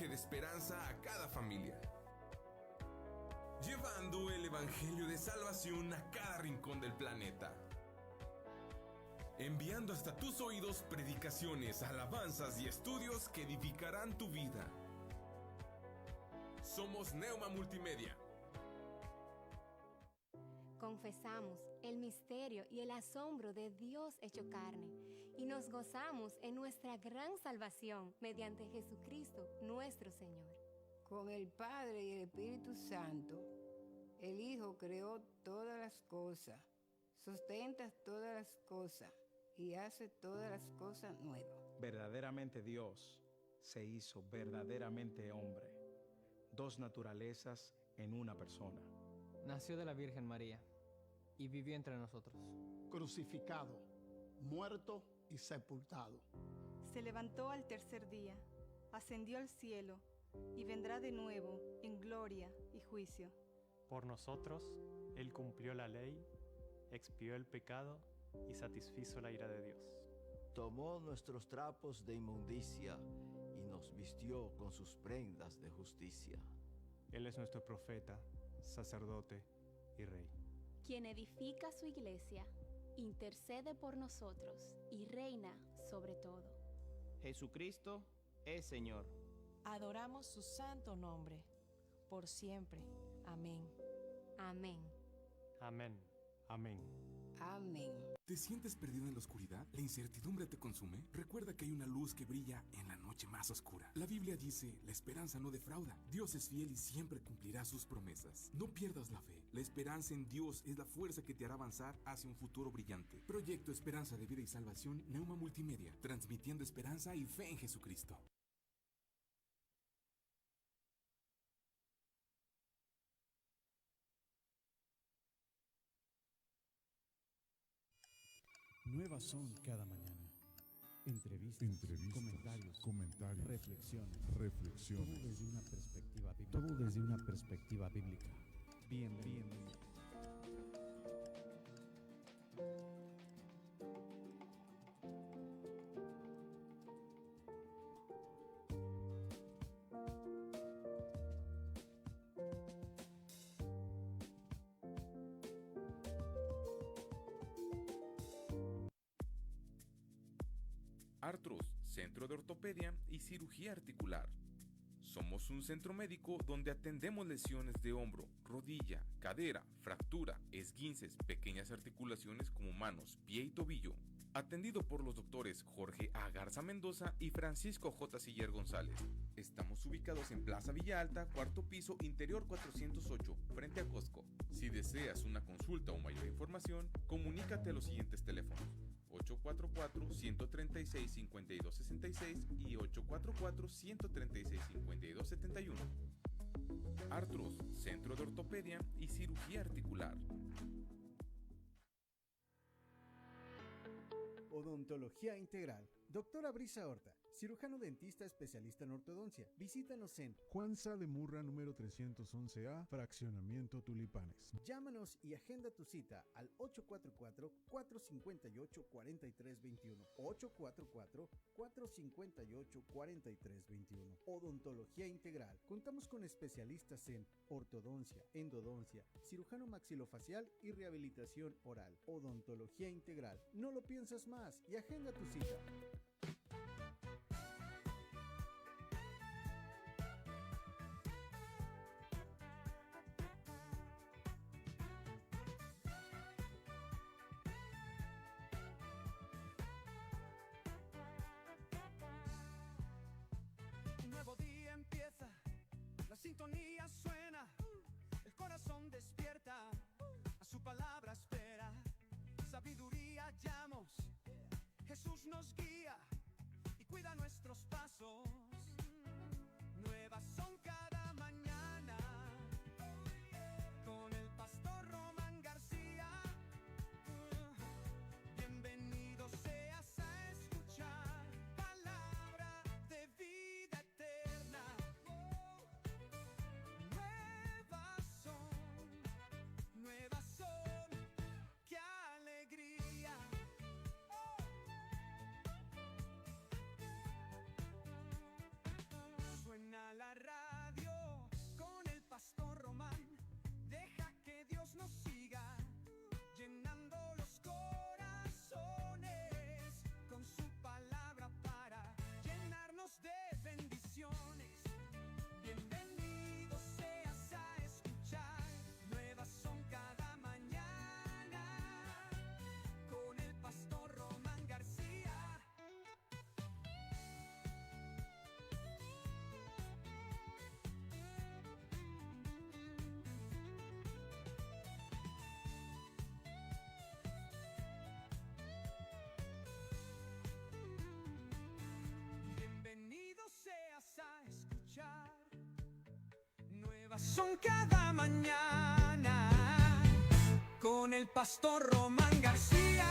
mensaje de esperanza a cada familia. Llevando el evangelio de salvación a cada rincón del planeta. Enviando hasta tus oídos predicaciones, alabanzas y estudios que edificarán tu vida. Somos Neuma Multimedia. Confesamos el misterio y el asombro de Dios hecho carne y nos gozamos en nuestra gran salvación mediante Jesucristo nuestro Señor. Con el Padre y el Espíritu Santo, el Hijo creó todas las cosas, sustenta todas las cosas y hace todas las cosas nuevas. Verdaderamente Dios se hizo verdaderamente hombre, dos naturalezas en una persona. Nació de la Virgen María y vivió entre nosotros. Crucificado, muerto y sepultado. Se levantó al tercer día, ascendió al cielo y vendrá de nuevo en gloria y juicio. Por nosotros, Él cumplió la ley, expió el pecado y satisfizo la ira de Dios. Tomó nuestros trapos de inmundicia y nos vistió con sus prendas de justicia. Él es nuestro profeta, sacerdote y rey. Quien edifica su iglesia, intercede por nosotros y reina sobre todo. Jesucristo es Señor. Adoramos su santo nombre, por siempre. Amén. Amén. Amén. Amén. Amén. ¿Te sientes perdido en la oscuridad? ¿La incertidumbre te consume? Recuerda que hay una luz que brilla en la noche más oscura. La Biblia dice, la esperanza no defrauda. Dios es fiel y siempre cumplirá sus promesas. No pierdas la fe. La esperanza en Dios es la fuerza que te hará avanzar hacia un futuro brillante. Proyecto Esperanza de Vida y Salvación, Neuma Multimedia, transmitiendo esperanza y fe en Jesucristo. Nuevas son cada mañana. Entrevistas, comentarios, reflexiones. Todo desde una perspectiva bíblica. Bienvenido. Artros, Centro de Ortopedia y Cirugía Articular. Somos un centro médico donde atendemos lesiones de hombro, rodilla, cadera, fractura, esguinces, pequeñas articulaciones como manos, pie y tobillo. Atendido por los doctores Jorge A. Garza Mendoza y Francisco J. Siller González. Estamos ubicados en Plaza Villa Alta, cuarto piso, interior 408, frente a Costco. Si deseas una consulta o mayor información, comunícate a los siguientes teléfonos: 844-136-5266 y 844-136-5271. Artros, Centro de Ortopedia y Cirugía Articular. Odontología Integral. Doctora Brisa Horta, cirujano dentista especialista en ortodoncia. Visítanos en Juan Sá de Murra, número 311A, Fraccionamiento Tulipanes. Llámanos y agenda tu cita al 844-458-4321. 844-458-4321. Odontología Integral. Contamos con especialistas en ortodoncia, endodoncia, cirujano maxilofacial y rehabilitación oral. Odontología Integral. No lo piensas más y agenda tu cita. Un nuevo día empieza, la sintonía suena, el corazón despierta, a su palabra espera, sabiduría hallamos, Jesús nos guía y cuida nuestros pasos. Nuevas son cada mañana, con el pastor Román García. Bienvenido seas a escuchar palabra de vida eterna. Nuevas son, qué alegría. Son cada mañana con el pastor Román García.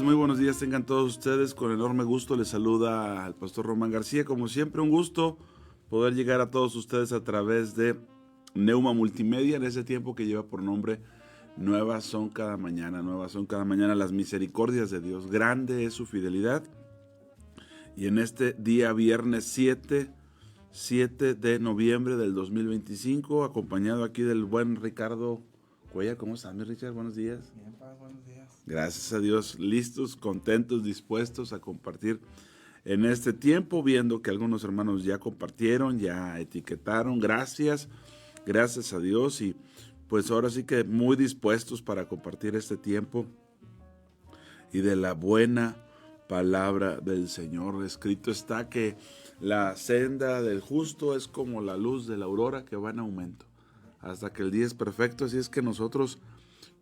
Muy buenos días tengan todos ustedes. Con enorme gusto les saluda al pastor Román García. Como siempre, un gusto poder llegar a todos ustedes a través de Neuma Multimedia, en ese tiempo que lleva por nombre Nuevas son cada mañana. Nuevas son cada mañana las misericordias de Dios. Grande es su fidelidad. Y en este día viernes 7 de noviembre del 2025, acompañado aquí del buen Ricardo Cuellar. ¿Cómo estás, mi Richard? Buenos días. Bien, pa, buenos días. Gracias a Dios, listos, contentos, dispuestos a compartir en este tiempo, viendo que algunos hermanos ya compartieron, ya etiquetaron. Gracias a Dios, y pues ahora sí que muy dispuestos para compartir este tiempo y de la buena palabra del Señor. Escrito está que la senda del justo es como la luz de la aurora que va en aumento hasta que el día es perfecto. Así es que nosotros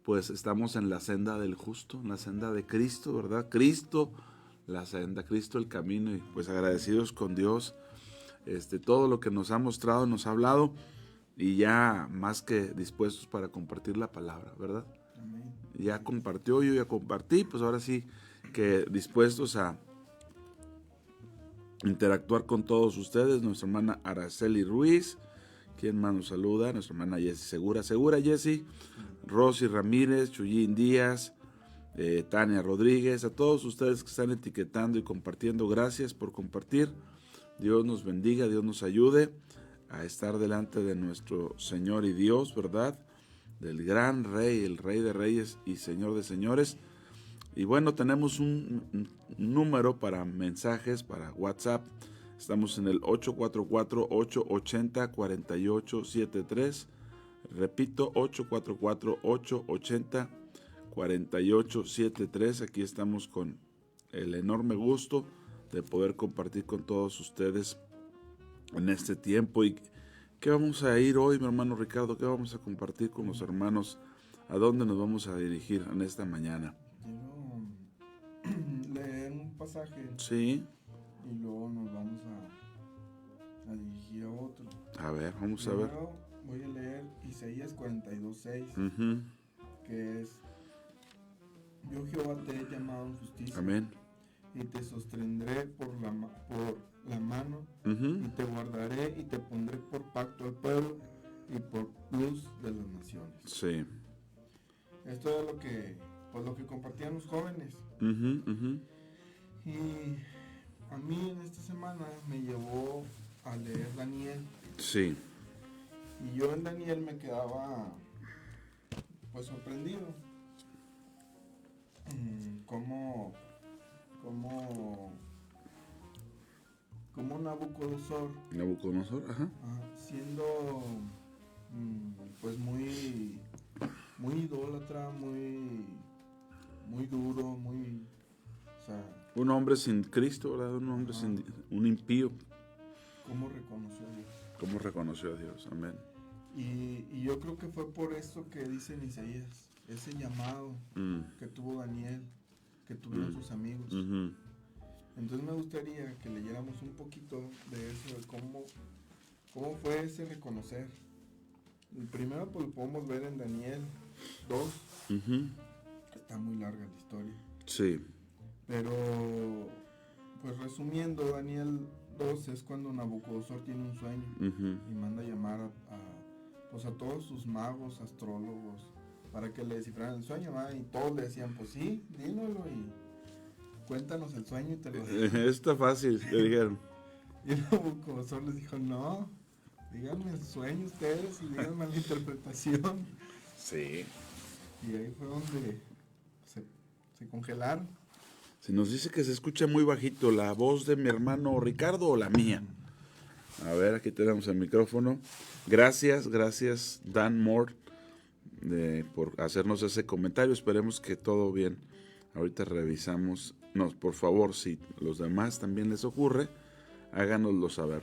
pues estamos en la senda del justo, en la senda de Cristo, ¿verdad? Cristo, la senda, Cristo el camino, y pues agradecidos con Dios, todo lo que nos ha mostrado, nos ha hablado, y ya más que dispuestos para compartir la palabra, ¿verdad? Amén. Ya compartió, yo ya compartí, pues ahora sí que dispuestos a interactuar con todos ustedes. Nuestra hermana Araceli Ruiz, quien más nos saluda, nuestra hermana Jessie Segura Jessie, Rosy Ramírez, Chuyín Díaz, Tania Rodríguez, a todos ustedes que están etiquetando y compartiendo, gracias por compartir. Dios nos bendiga, Dios nos ayude a estar delante de nuestro Señor y Dios, ¿verdad? Del gran Rey, el Rey de Reyes y Señor de Señores. Y bueno, tenemos un número para mensajes, para WhatsApp. Estamos en el 844-880-4873. Repito, 844-880-4873. Aquí estamos con el enorme gusto de poder compartir con todos ustedes en este tiempo. ¿Y qué vamos a ir hoy, mi hermano Ricardo? ¿Qué vamos a compartir con los hermanos? ¿A dónde nos vamos a dirigir en esta mañana? Quiero leer un pasaje. Sí. Y luego nos vamos a dirigir a otro. A ver, vamos a ver. Voy a leer Isaías 42:6, que es: Yo Jehová te he llamado en justicia. Amén. Y te sostendré por la mano, y te guardaré y te pondré por pacto al pueblo y por luz de las naciones. Sí. Esto es lo que compartían los jóvenes. Y a mí en esta semana me llevó a leer Daniel. Sí. Y yo en Daniel me quedaba pues sorprendido, cómo Nabucodonosor, ajá. Siendo pues muy idólatra, muy duro, o sea, un hombre sin Cristo, ¿verdad? Un hombre un impío. ¿Cómo reconoció a Dios? ¿Cómo reconoció a Dios? Amén. Y yo creo que fue por esto que dice en Isaías, ese llamado que tuvo Daniel, que tuvieron sus amigos. Entonces me gustaría que leyéramos un poquito de eso, de cómo fue ese reconocer. El primero pues lo podemos ver en Daniel 2. Está muy larga la historia. Sí. Pero, pues resumiendo, Daniel 2 es cuando Nabucodonosor tiene un sueño y manda a llamar a todos sus magos, astrólogos, para que le descifraran el sueño, ¿verdad? Y todos le decían, pues sí, dínoslo y cuéntanos el sueño y te lo digo. Está fácil, le dijeron. Y Nabucodonosor les dijo, no, díganme el sueño ustedes y díganme la interpretación. Sí. Y ahí fue donde se congelaron. Se nos dice que se escucha muy bajito, ¿la voz de mi hermano Ricardo o la mía? A ver, aquí tenemos el micrófono. Gracias Dan Moore por hacernos ese comentario. Esperemos que todo bien. Ahorita revisamos. No, por favor, si los demás también les ocurre, háganoslo saber.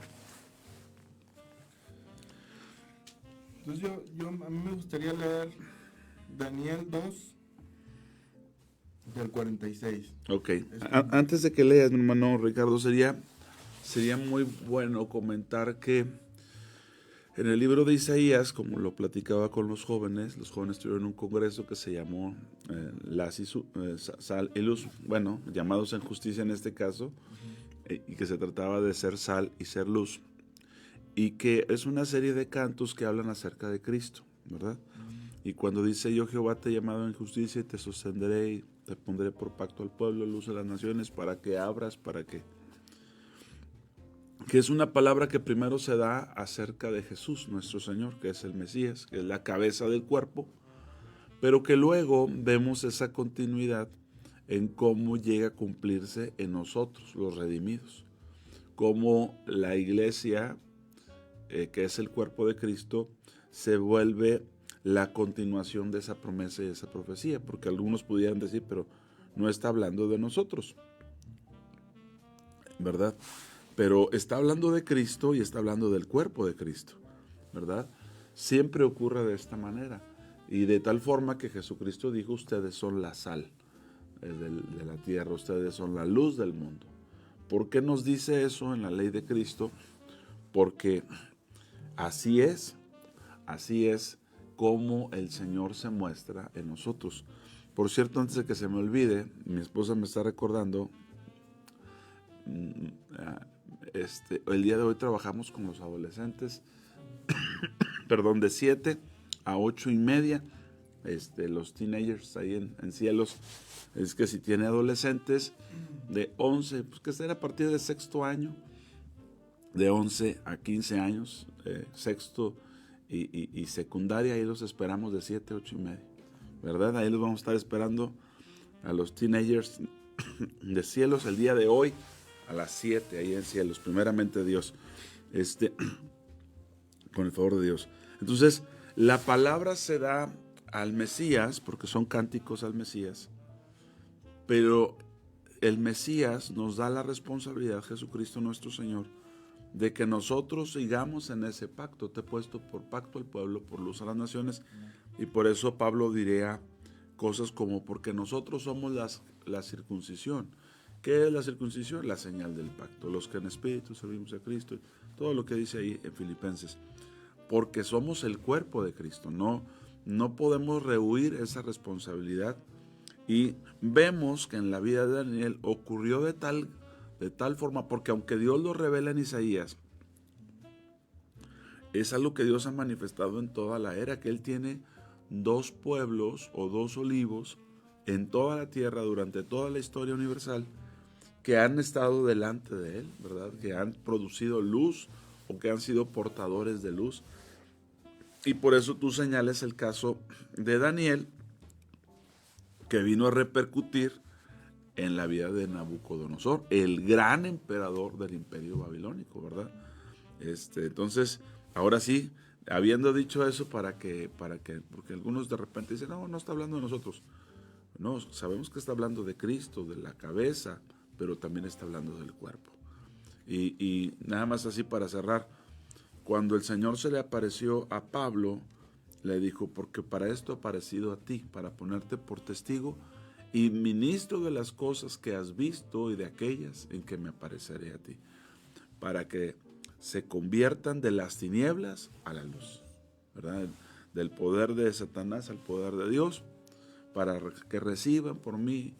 Entonces a mí me gustaría leer Daniel 2 del 46. Ok. Antes de que leas, mi hermano Ricardo, sería muy bueno comentar que en el libro de Isaías, como lo platicaba con los jóvenes tuvieron un congreso que se llamó Sal y Luz, bueno, llamados en justicia en este caso, y que se trataba de ser sal y ser luz, y que es una serie de cantos que hablan acerca de Cristo, ¿verdad? Y cuando dice, yo Jehová te he llamado en justicia y te sostendré y te pondré por pacto al pueblo, luz de las naciones, para que abras, que es una palabra que primero se da acerca de Jesús, nuestro Señor, que es el Mesías, que es la cabeza del cuerpo, pero que luego vemos esa continuidad en cómo llega a cumplirse en nosotros, los redimidos, cómo la iglesia, que es el cuerpo de Cristo, se vuelve la continuación de esa promesa y esa profecía, porque algunos pudieran decir, pero no está hablando de nosotros, ¿verdad? Pero está hablando de Cristo y está hablando del cuerpo de Cristo, ¿verdad? Siempre ocurre de esta manera. Y de tal forma que Jesucristo dijo, ustedes son la sal de la tierra, ustedes son la luz del mundo. ¿Por qué nos dice eso en la ley de Cristo? Porque así es como el Señor se muestra en nosotros. Por cierto, antes de que se me olvide, mi esposa me está recordando, el día de hoy trabajamos con los adolescentes, de 7 a 8:30, los teenagers ahí en Cielos. Es que si tiene adolescentes de 11, pues que será a partir del sexto año, de 11 a 15 años, sexto y secundaria, ahí los esperamos de 7 a 8:30, ¿verdad? Ahí los vamos a estar esperando a los teenagers de Cielos el día de hoy a las 7, ahí en Cielos, primeramente Dios, con el favor de Dios. Entonces, la palabra se da al Mesías, porque son cánticos al Mesías, pero el Mesías nos da la responsabilidad, Jesucristo nuestro Señor, de que nosotros sigamos en ese pacto. Te he puesto por pacto al pueblo, por luz a las naciones, y por eso Pablo diría cosas como, porque nosotros somos la circuncisión. ¿Qué es la circuncisión? La señal del pacto. Los que en espíritu servimos a Cristo, todo lo que dice ahí en Filipenses. Porque somos el cuerpo de Cristo, no podemos rehuir esa responsabilidad. Y vemos que en la vida de Daniel ocurrió de tal forma, porque aunque Dios lo revela en Isaías, es algo que Dios ha manifestado en toda la era, que Él tiene 2 pueblos o 2 olivos en toda la tierra durante toda la historia universal, que han estado delante de Él, ¿verdad? Que han producido luz o que han sido portadores de luz. Y por eso tú señales el caso de Daniel, que vino a repercutir en la vida de Nabucodonosor, el gran emperador del imperio babilónico, ¿verdad? Entonces, ahora sí, habiendo dicho eso, porque algunos de repente dicen, no está hablando de nosotros. No, sabemos que está hablando de Cristo, de la cabeza, pero también está hablando del cuerpo. Y nada más así para cerrar, cuando el Señor se le apareció a Pablo, le dijo, porque para esto he aparecido a ti, para ponerte por testigo y ministro de las cosas que has visto y de aquellas en que me apareceré a ti, para que se conviertan de las tinieblas a la luz, ¿verdad? Del poder de Satanás al poder de Dios, para que reciban por mí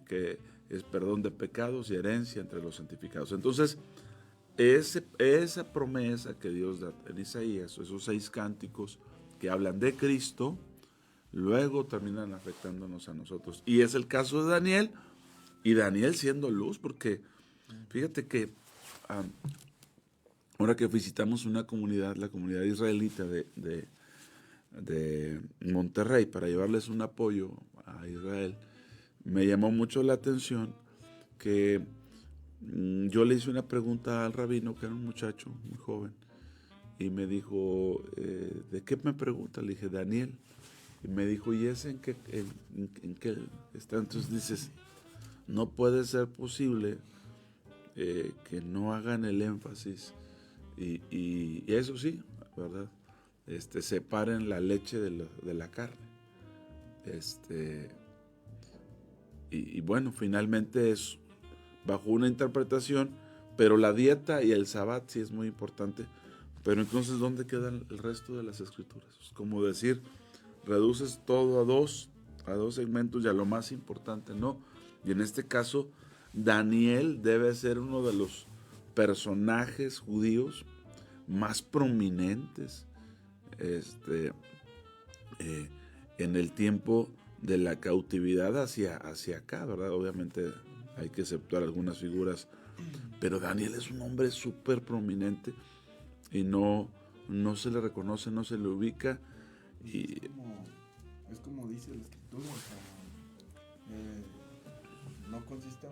que es perdón de pecados y herencia entre los santificados. Entonces, esa promesa que Dios da en Isaías, esos 6 cánticos que hablan de Cristo, luego terminan afectándonos a nosotros. Y es el caso de Daniel, y Daniel siendo luz, porque fíjate que ahora que visitamos una comunidad, la comunidad israelita de Monterrey, para llevarles un apoyo a Israel, me llamó mucho la atención que yo le hice una pregunta al rabino, que era un muchacho muy joven, y me dijo, ¿de qué me pregunta? Le dije, Daniel. Y me dijo, ¿y ese en qué está? Entonces dices, no puede ser posible que no hagan el énfasis, y eso sí, ¿verdad? Separen la leche de la carne. Y bueno, finalmente es bajo una interpretación, pero la dieta y el sabbat sí es muy importante. Pero entonces, ¿dónde quedan el resto de las escrituras? Como decir, reduces todo a dos segmentos y a lo más importante no. Y en este caso, Daniel debe ser uno de los personajes judíos más prominentes en el tiempo de la cautividad hacia acá, ¿verdad? Obviamente hay que exceptuar algunas figuras, pero Daniel es un hombre súper prominente y no se le reconoce, no se le ubica. Y es como dice la escritura, no consiste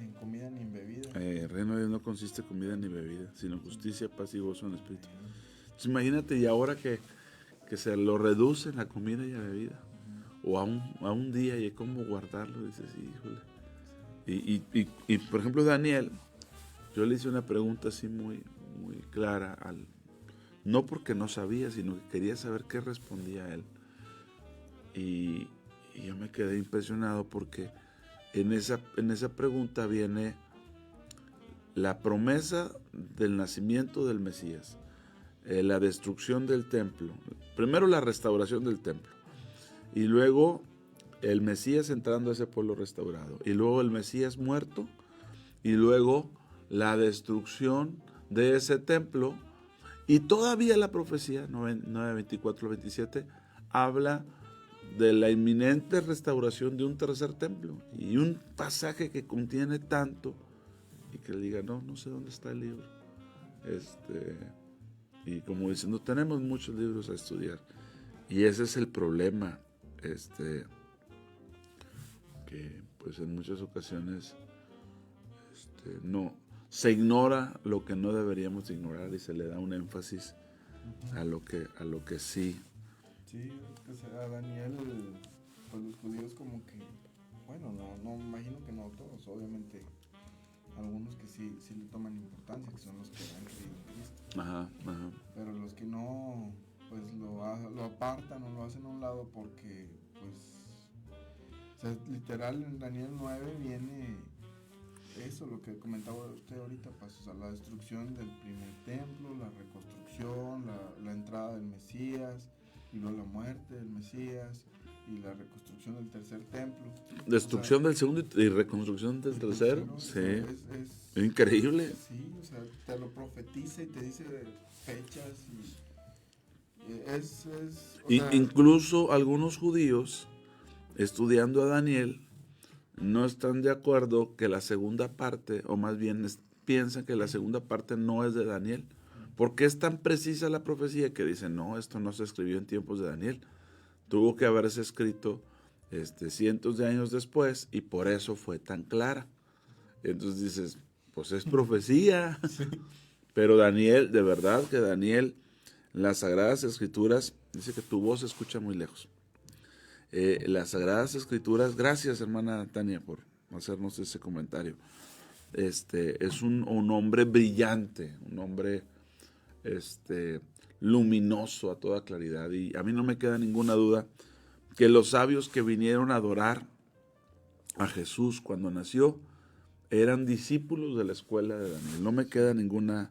en comida ni en bebida. El reino de Dios no consiste en comida ni bebida, sino justicia, paz y gozo en el Espíritu. Entonces imagínate, y ahora que se lo reducen a comida y a bebida, o a un día, y cómo guardarlo, dices, híjole. Y por ejemplo, Daniel, yo le hice una pregunta así muy, muy clara, no porque no sabía, sino que quería saber qué respondía él. Y yo me quedé impresionado porque en esa pregunta viene la promesa del nacimiento del Mesías, la destrucción del templo, primero la restauración del templo, y luego el Mesías entrando a ese pueblo restaurado, y luego el Mesías muerto, y luego la destrucción de ese templo, y todavía la profecía 9:24-27 habla de la inminente restauración de un tercer templo, y un pasaje que contiene tanto, y que le diga, no sé dónde está el libro, y como diciendo, tenemos muchos libros a estudiar, y ese es el problema, que pues en muchas ocasiones no se ignora lo que no deberíamos ignorar y se le da un énfasis a lo que sí. Sí, a Daniel, pues los judíos como que, bueno, no imagino que no todos, obviamente algunos que sí le toman importancia, que son los que han creído en Cristo. Ajá. Pero los que no, pues lo apartan o lo hacen a un lado porque, pues, o sea, literal en Daniel 9 viene eso, lo que comentaba usted ahorita, pues, o sea, la destrucción del primer templo, la reconstrucción, la entrada del Mesías, y luego la muerte del Mesías, y la reconstrucción del tercer templo. Destrucción del segundo y reconstrucción del tercero. Sí. Es increíble. Sí, o sea, te lo profetiza y te dice fechas y incluso algunos judíos estudiando a Daniel no están de acuerdo que la segunda parte, o más bien piensan que la segunda parte no es de Daniel, porque es tan precisa la profecía que dicen, no, esto no se escribió en tiempos de Daniel, tuvo que haberse escrito cientos de años después, y por eso fue tan clara. Entonces dices, pues es profecía. Sí. Pero Daniel, de verdad que Daniel, las Sagradas Escrituras, dice que tu voz se escucha muy lejos. Las Sagradas Escrituras, gracias hermana Tania por hacernos ese comentario. Es un hombre brillante, un hombre luminoso a toda claridad. Y a mí no me queda ninguna duda que los sabios que vinieron a adorar a Jesús cuando nació eran discípulos de la escuela de Daniel. No me queda ninguna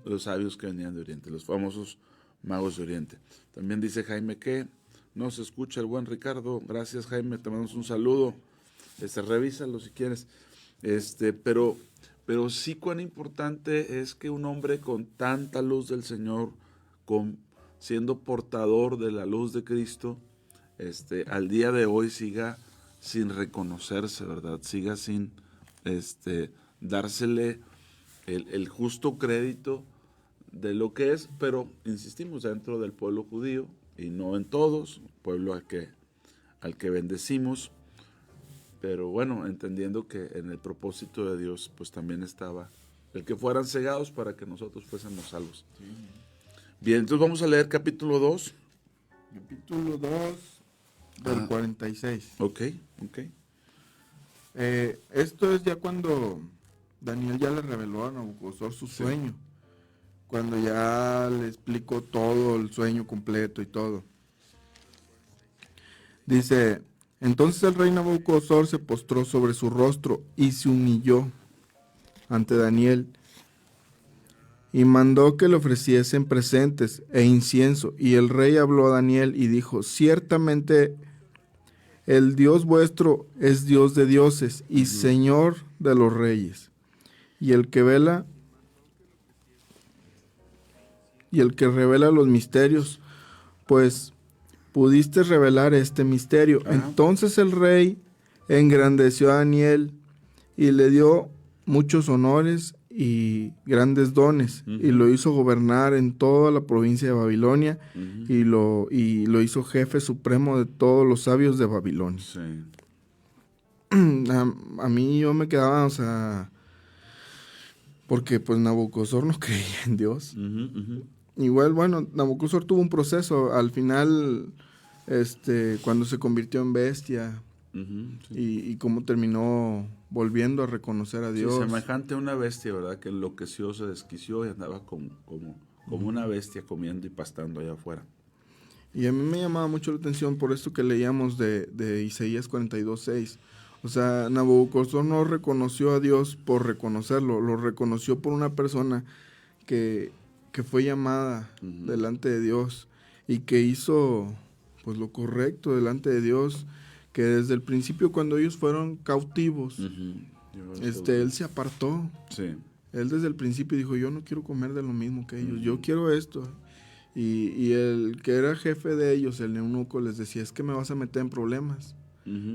los sabios que venían de Oriente, los famosos magos de Oriente. También dice Jaime que no se escucha el buen Ricardo. Gracias, Jaime, te mandamos un saludo. Revísalo si quieres. Pero sí cuán importante es que un hombre con tanta luz del Señor, siendo portador de la luz de Cristo, al día de hoy siga sin reconocerse, ¿verdad? Siga sin dársele el justo crédito de lo que es, pero insistimos, dentro del pueblo judío y no en todos, pueblo al que bendecimos, pero bueno, entendiendo que en el propósito de Dios pues también estaba el que fueran cegados para que nosotros fuésemos salvos. Sí. Bien, entonces vamos a leer capítulo 2. Capítulo 2 del 46. Ok. Esto es ya cuando Daniel ya le reveló a Nabucodonosor su sueño. Cuando ya le explicó todo el sueño completo y todo. Dice, entonces el rey Nabucodonosor se postró sobre su rostro y se humilló ante Daniel y mandó que le ofreciesen presentes e incienso. Y el rey habló a Daniel y dijo, ciertamente el Dios vuestro es Dios de dioses y Señor de los reyes, y el que revela los misterios, pues pudiste revelar este misterio. Entonces el rey engrandeció a Daniel y le dio muchos honores y grandes dones, y lo hizo gobernar en toda la provincia de Babilonia, y lo hizo jefe supremo de todos los sabios de Babilonia. Sí. A mí yo me quedaba, porque pues Nabucodonosor no creía en Dios. Igual, bueno, Nabucodonosor tuvo un proceso, al final, cuando se convirtió en bestia, y cómo terminó volviendo a reconocer a Dios. Sí, semejante a una bestia, ¿verdad? Que enloqueció, se desquició y andaba como una bestia comiendo y pastando allá afuera. Y a mí me llamaba mucho la atención por esto que leíamos de Isaías 42:6. O sea, Nabucodonosor no reconoció a Dios por reconocerlo, lo reconoció por una persona que fue llamada delante de Dios y que hizo pues lo correcto delante de Dios, que desde el principio cuando ellos fueron cautivos, él se apartó. Sí. Él desde el principio dijo, yo no quiero comer de lo mismo que ellos, yo quiero esto. Y el que era jefe de ellos, el eunuco, les decía, es que me vas a meter en problemas.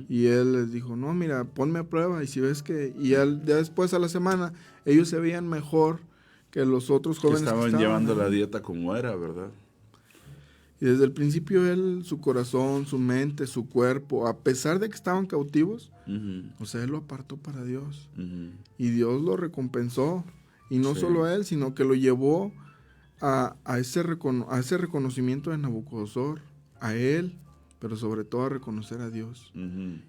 Y él les dijo, no, mira, ponme a prueba, y si ves que... Y ya después a la semana, ellos se veían mejor que los otros jóvenes que estaban llevando la dieta como era, ¿verdad? Y desde el principio él, su corazón, su mente, su cuerpo, a pesar de que estaban cautivos, o sea, él lo apartó para Dios. Y Dios lo recompensó. Y no solo a él, sino que lo llevó a ese reconocimiento de Nabucodonosor, a él, pero sobre todo a reconocer a Dios.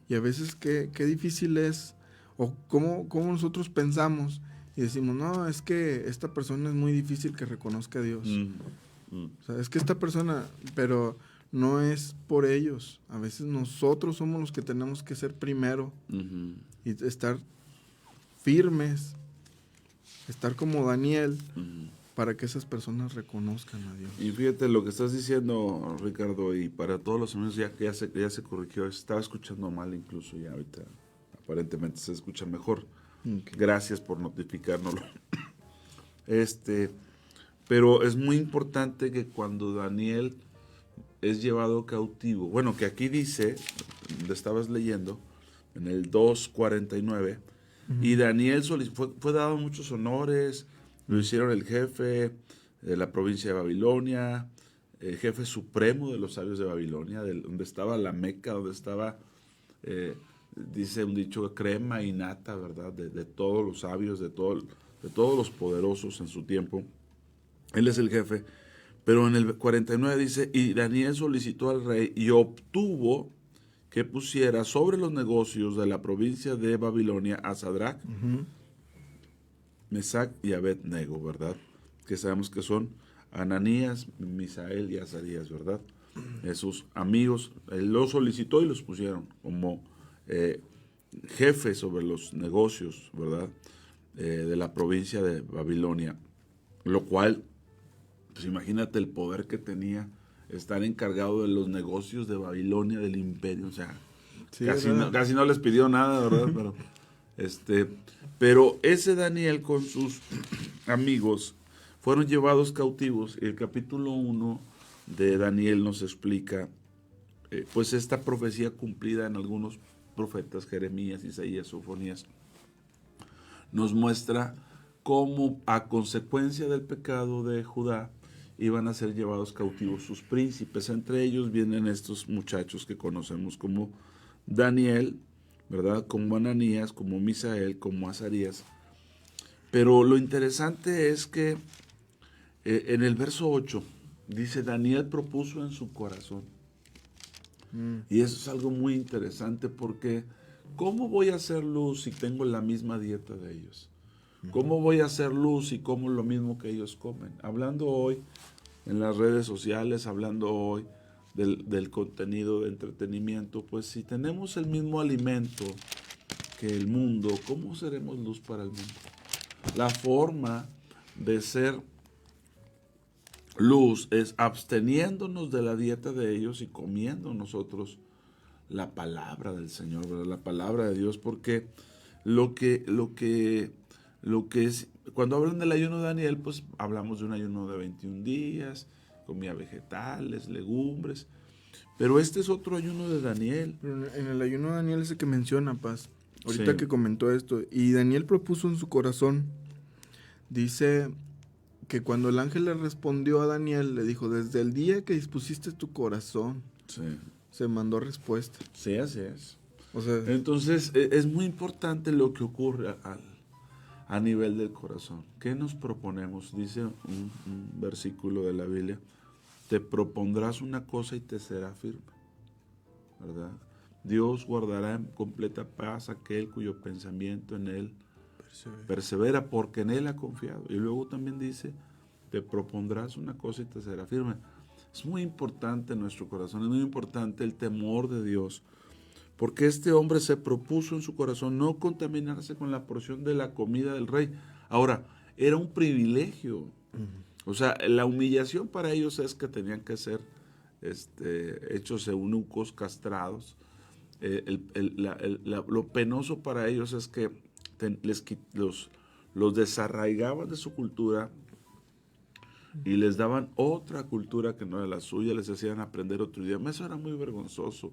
Y a veces qué difícil es, o cómo nosotros pensamos y decimos, no, es que esta persona es muy difícil que reconozca a Dios. O sea, es que esta persona, pero no es por ellos. A veces nosotros somos los que tenemos que ser primero y estar firmes, estar como Daniel, para que esas personas reconozcan a Dios. Y fíjate lo que estás diciendo, Ricardo, y para todos los amigos ya se corrigió, estaba escuchando mal incluso, ya ahorita aparentemente se escucha mejor. Okay. Gracias por notificárnoslo. Pero es muy importante que cuando Daniel es llevado cautivo, bueno, que aquí dice, donde estabas leyendo, en el 2:49, y Daniel fue dado muchos honores, lo hicieron el jefe de la provincia de Babilonia, jefe supremo de los sabios de Babilonia, donde estaba la Meca, donde estaba, dice un dicho, crema y nata, ¿verdad? De todos los sabios, de todos los poderosos en su tiempo. Él es el jefe. Pero en el 49 dice, y Daniel solicitó al rey y obtuvo que pusiera sobre los negocios de la provincia de Babilonia a Sadrach, Mesac y Abed-nego, ¿verdad? Que sabemos que son Ananías, Misael y Azarías, ¿verdad? Sus amigos, él los solicitó y los pusieron como jefes sobre los negocios, ¿verdad? De la provincia de Babilonia, lo cual, pues imagínate el poder que tenía estar encargado de los negocios de Babilonia, del imperio, o sea, sí, casi no les pidió nada, ¿verdad? Pero ese Daniel con sus amigos fueron llevados cautivos, y el capítulo 1 de Daniel nos explica pues esta profecía cumplida en algunos profetas, Jeremías, Isaías, Sofonías, nos muestra cómo a consecuencia del pecado de Judá iban a ser llevados cautivos sus príncipes. Entre ellos vienen estos muchachos que conocemos como Daniel, ¿verdad? Como Ananías, como Misael, como Azarías. Pero lo interesante es que en el verso 8 dice, Daniel propuso en su corazón. Y eso es algo muy interesante porque ¿cómo voy a hacer luz si tengo la misma dieta de ellos? ¿Cómo voy a hacer luz si como lo mismo que ellos comen? Hablando hoy en las redes sociales, hablando hoy del contenido de entretenimiento, pues si tenemos el mismo alimento que el mundo, ¿cómo seremos luz para el mundo? La forma de ser luz es absteniéndonos de la dieta de ellos y comiendo nosotros la palabra del Señor, ¿verdad? La palabra de Dios, porque lo que es, cuando hablan del ayuno de Daniel, pues hablamos de un ayuno de 21 días, comía vegetales, legumbres, pero este es otro ayuno de Daniel. Pero en el ayuno de Daniel es el que menciona, Paz, ahorita que comentó esto, y Daniel propuso en su corazón, dice que cuando el ángel le respondió a Daniel, le dijo, desde el día que dispusiste tu corazón, se mandó respuesta. Sí, así es. O sea, entonces es muy importante lo que ocurre a nivel del corazón. ¿Qué nos proponemos? Dice un versículo de la Biblia, te propondrás una cosa y te será firme, ¿verdad? Dios guardará en completa paz aquel cuyo pensamiento en él persevera, porque en él ha confiado. Y luego también dice, te propondrás una cosa y te será firme. Es muy importante nuestro corazón, es muy importante el temor de Dios, porque este hombre se propuso en su corazón no contaminarse con la porción de la comida del rey. Ahora, era un privilegio. O sea, la humillación para ellos es que tenían que ser hechos eunucos, castrados. Lo penoso para ellos es que los desarraigaban de su cultura y les daban otra cultura que no era la suya, les hacían aprender otro idioma. Eso era muy vergonzoso,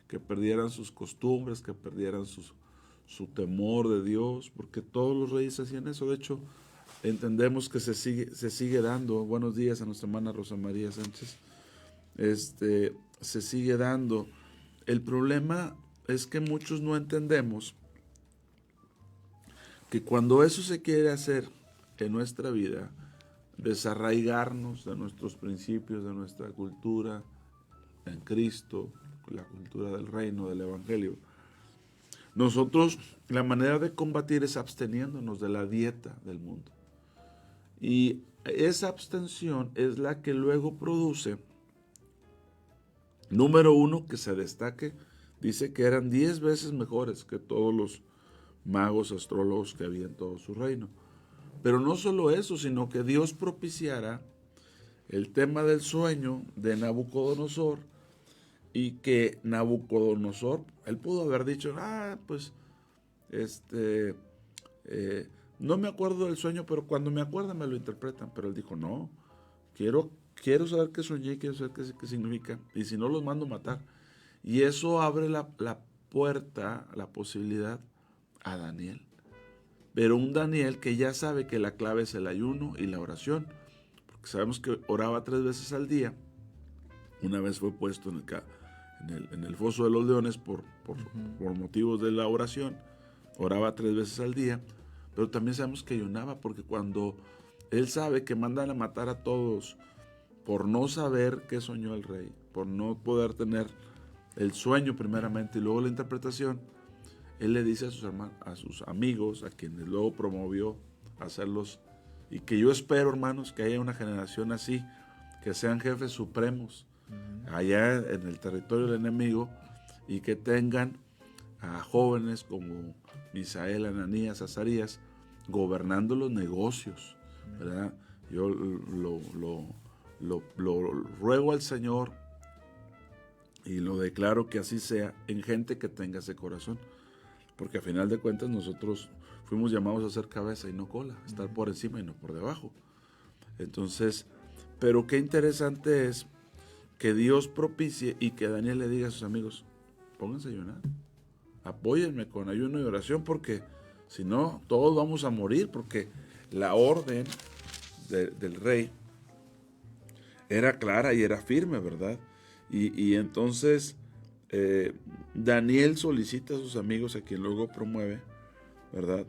que perdieran sus costumbres, que perdieran su temor de Dios, porque todos los reyes hacían eso. De hecho, entendemos que se sigue dando. Buenos días a nuestra hermana Rosa María Sánchez. Se sigue dando. El problema es que muchos no entendemos que cuando eso se quiere hacer en nuestra vida, desarraigarnos de nuestros principios, de nuestra cultura en Cristo, la cultura del reino, del evangelio, nosotros la manera de combatir es absteniéndonos de la dieta del mundo. Y esa abstención es la que luego produce, número uno, que se destaque, dice que eran 10 veces mejores que todos los magos, astrólogos que había en todo su reino. Pero no solo eso, sino que Dios propiciara el tema del sueño de Nabucodonosor, y que Nabucodonosor, él pudo haber dicho, no me acuerdo del sueño, pero cuando me acuerdan me lo interpretan. Pero él dijo, no, quiero saber qué soñé, quiero saber qué significa, y si no los mando a matar. Y eso abre la puerta, la posibilidad a Daniel. Pero un Daniel que ya sabe que la clave es el ayuno y la oración, porque sabemos que oraba 3 veces al día, una vez fue puesto en el foso de los leones por motivos de la oración. Oraba 3 veces al día, pero también sabemos que ayunaba, porque cuando él sabe que mandan a matar a todos por no saber qué soñó el rey, por no poder tener el sueño primeramente y luego la interpretación, él le dice a sus amigos, a quienes luego promovió a hacerlos, y que yo espero, hermanos, que haya una generación así, que sean jefes supremos allá en el territorio del enemigo, y que tengan a jóvenes como Misael, Ananías, Azarías, gobernando los negocios, ¿verdad? Yo lo ruego al Señor y lo declaro que así sea en gente que tenga ese corazón, porque a final de cuentas nosotros fuimos llamados a ser cabeza y no cola, estar por encima y no por debajo. Entonces, pero qué interesante es que Dios propicie y que Daniel le diga a sus amigos: pónganse a ayunar, apóyenme con ayuno y oración, porque si no, todos vamos a morir, porque la orden del rey era clara y era firme, ¿verdad? Y entonces Daniel solicita a sus amigos, a quien luego promueve, ¿verdad?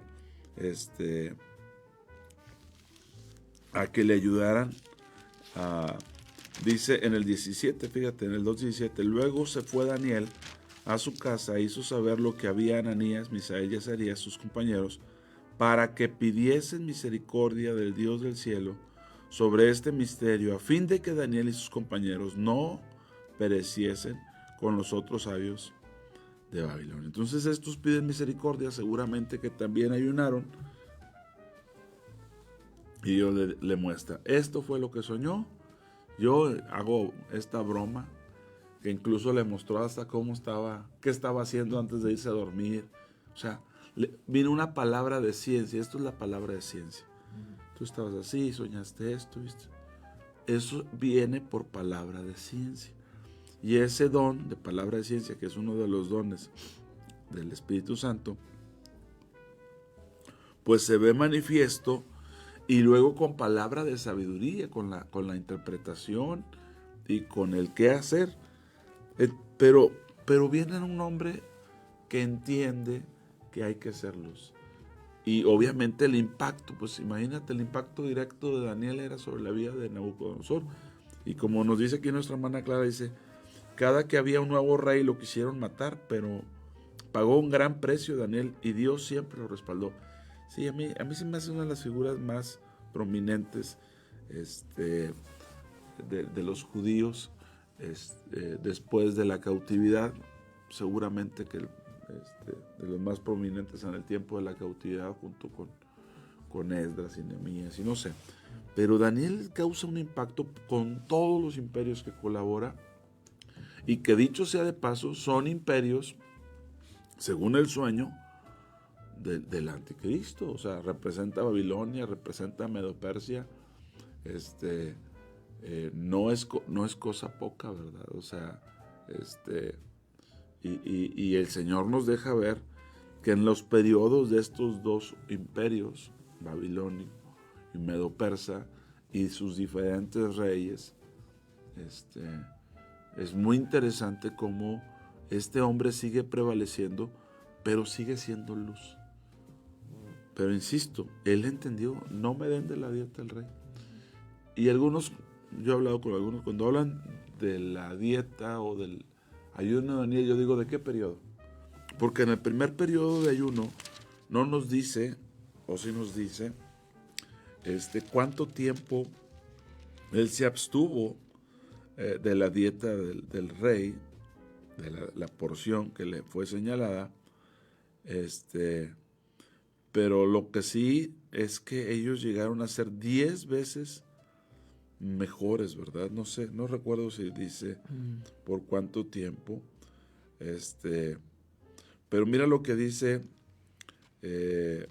A que le ayudaran dice en el 17, fíjate, en el 2:17, luego se fue Daniel a su casa e hizo saber lo que había Ananías, Misael y Azarías, sus compañeros, para que pidiesen misericordia del Dios del cielo sobre este misterio, a fin de que Daniel y sus compañeros no pereciesen con los otros sabios de Babilonia. Entonces estos piden misericordia, seguramente que también ayunaron, y Dios le muestra: esto fue lo que soñó. Yo hago esta broma, que incluso le mostró hasta qué estaba haciendo antes de irse a dormir. O sea, vino una palabra de ciencia. Esto es la palabra de ciencia. Tú estabas así, soñaste esto, ¿viste? Eso viene por palabra de ciencia. Y ese don de palabra de ciencia, que es uno de los dones del Espíritu Santo, pues se ve manifiesto, y luego con palabra de sabiduría, con la interpretación y con el qué hacer. Pero viene un hombre que entiende que hay que ser luz. Y obviamente el impacto, pues imagínate, el impacto directo de Daniel era sobre la vida de Nabucodonosor. Y como nos dice aquí nuestra hermana Clara, dice: cada que había un nuevo rey lo quisieron matar, pero pagó un gran precio Daniel y Dios siempre lo respaldó. Sí, a mí se me hace una de las figuras más prominentes de los judíos después de la cautividad, seguramente que de los más prominentes en el tiempo de la cautividad, junto con Esdras y Nehemías, y no sé. Pero Daniel causa un impacto con todos los imperios que colabora, y que dicho sea de paso, son imperios, según el sueño, del anticristo. O sea, representa a Babilonia, representa a Medo-Persia. No es cosa poca, ¿verdad? O sea, y el Señor nos deja ver que en los periodos de estos dos imperios, babilonio y medo-persa, y sus diferentes reyes, es muy interesante cómo este hombre sigue prevaleciendo, pero sigue siendo luz. Pero insisto, él entendió: no me den de la dieta del rey. Y algunos, yo he hablado con algunos, cuando hablan de la dieta o del ayuno de Daniel, yo digo: ¿de qué periodo? Porque en el primer periodo de ayuno no nos dice, o sí nos dice, cuánto tiempo él se abstuvo de la dieta del rey, de la porción que le fue señalada. Pero lo que sí es que ellos llegaron a ser 10 veces mejores, ¿verdad? No sé, no recuerdo si dice por cuánto tiempo. Pero mira lo que dice el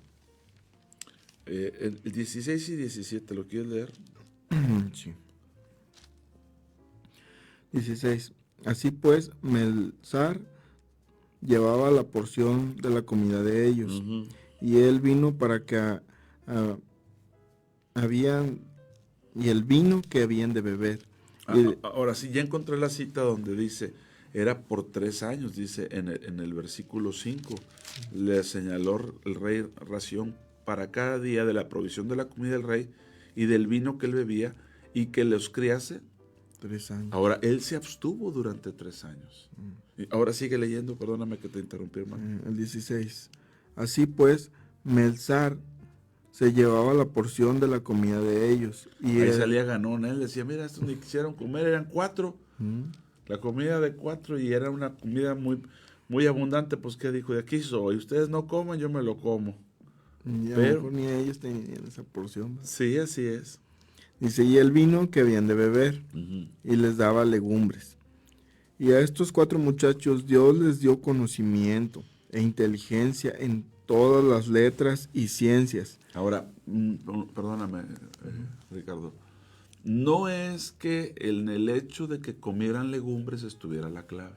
16 y 17, ¿lo quieres leer? Sí. 16. Así pues, Melzar llevaba la porción de la comida de ellos, y él vino para que y el vino que habían de beber. Ahora sí, ya encontré la cita donde dice, era por 3 años, dice en el versículo 5, le señaló el rey ración para cada día de la provisión de la comida del rey y del vino que él bebía y que los criase 3 años. Ahora, él se abstuvo durante 3 años. Y ahora sigue leyendo, perdóname que te interrumpí, hermano. El 16. Así pues, Melzar se llevaba la porción de la comida de ellos. Y ahí salía ganón, él decía, mira, estos ni quisieron comer, eran 4. La comida de 4 y era una comida muy, muy abundante, pues ¿qué dijo? De aquí soy, ustedes no comen, yo me lo como. Pero ni ellos tenían esa porción, ¿verdad? Sí, así es. Dice, y el vino que habían de beber, y les daba legumbres. Y a estos 4 muchachos Dios les dio conocimiento e inteligencia en todas las letras y ciencias. Ahora, perdóname, Ricardo, no es que en el hecho de que comieran legumbres estuviera la clave.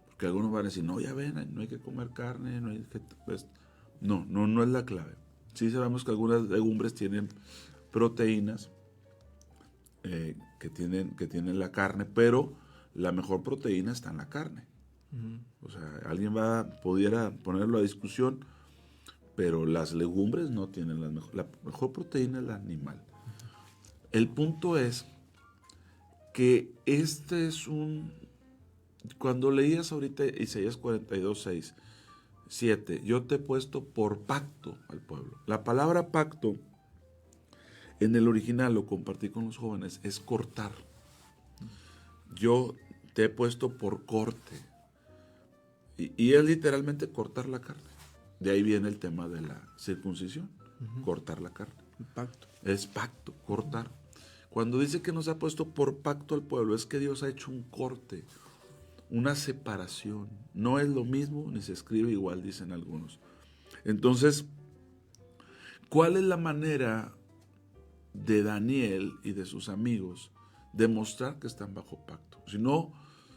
Porque algunos van a decir, no, ya ven, no hay que comer carne, no hay que... Pues, no es la clave. Sí sabemos que algunas legumbres tienen proteínas que tienen la carne, pero la mejor proteína está en la carne. O sea, alguien pudiera ponerlo a discusión, pero las legumbres no tienen la mejor proteína, es la animal. El punto es que cuando leías ahorita Isaías 42:6, 7, yo te he puesto por pacto al pueblo. La palabra pacto en el original, lo compartí con los jóvenes, es cortar. Yo te he puesto por corte. Y es literalmente cortar la carne. De ahí viene el tema de la circuncisión, cortar la carne. El pacto. Es pacto, cortar. Cuando dice que nos ha puesto por pacto al pueblo, es que Dios ha hecho un corte, una separación. No es lo mismo, ni se escribe igual, dicen algunos. Entonces, ¿cuál es la manera de Daniel y de sus amigos de mostrar que están bajo pacto?